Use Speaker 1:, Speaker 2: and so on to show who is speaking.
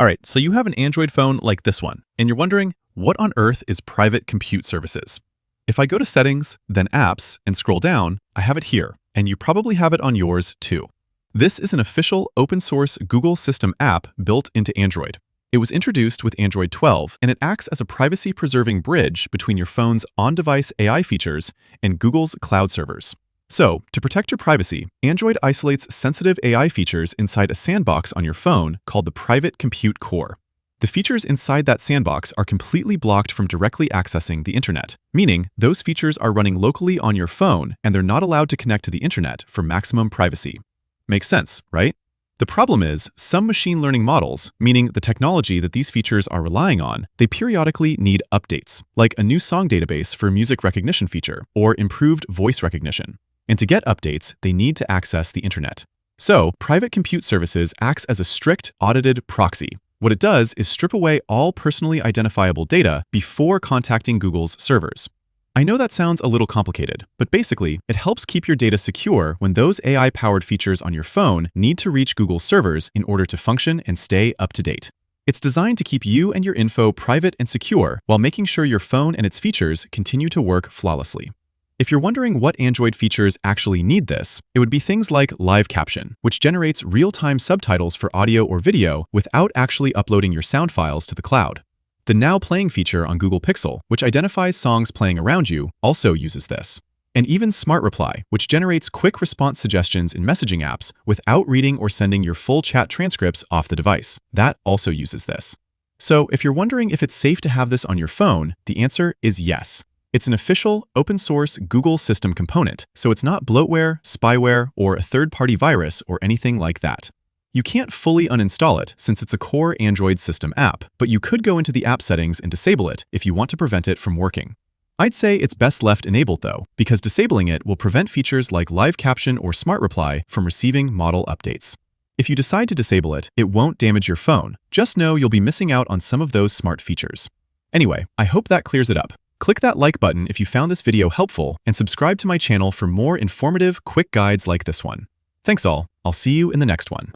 Speaker 1: All right, so you have an Android phone like this one, and you're wondering, what on earth is private compute services? If I go to Settings, then Apps, and scroll down, I have it here, and you probably have it on yours too. This is an official open-source Google system app built into Android. It was introduced with Android 12, and it acts as a privacy-preserving bridge between your phone's on-device AI features and Google's cloud servers. So, to protect your privacy, Android isolates sensitive AI features inside a sandbox on your phone called the Private Compute Core. The features inside that sandbox are completely blocked from directly accessing the internet, meaning those features are running locally on your phone and they're not allowed to connect to the internet for maximum privacy. Makes sense, right? The problem is, some machine learning models, meaning the technology that these features are relying on, they periodically need updates, like a new song database for a music recognition feature or improved voice recognition. And to get updates, they need to access the internet. So, Private Compute Services acts as a strict, audited proxy. What it does is strip away all personally identifiable data before contacting Google's servers. I know that sounds a little complicated, but basically, it helps keep your data secure when those AI-powered features on your phone need to reach Google's servers in order to function and stay up to date. It's designed to keep you and your info private and secure while making sure your phone and its features continue to work flawlessly. If you're wondering what Android features actually need this, it would be things like live caption, which generates real-time subtitles for audio or video without actually uploading your sound files to the cloud. The Now Playing feature on Google Pixel, which identifies songs playing around you, also uses this. And even Smart Reply, which generates quick response suggestions in messaging apps without reading or sending your full chat transcripts off the device. That also uses this. So if you're wondering if it's safe to have this on your phone, the answer is yes. It's an official, open-source Google system component, so it's not bloatware, spyware, or a third-party virus or anything like that. You can't fully uninstall it since it's a core Android system app, but you could go into the app settings and disable it if you want to prevent it from working. I'd say it's best left enabled though, because disabling it will prevent features like live caption or smart reply from receiving model updates. If you decide to disable it, it won't damage your phone. Just know you'll be missing out on some of those smart features. Anyway, I hope that clears it up. Click that like button if you found this video helpful and subscribe to my channel for more informative, quick guides like this one. Thanks all. I'll see you in the next one.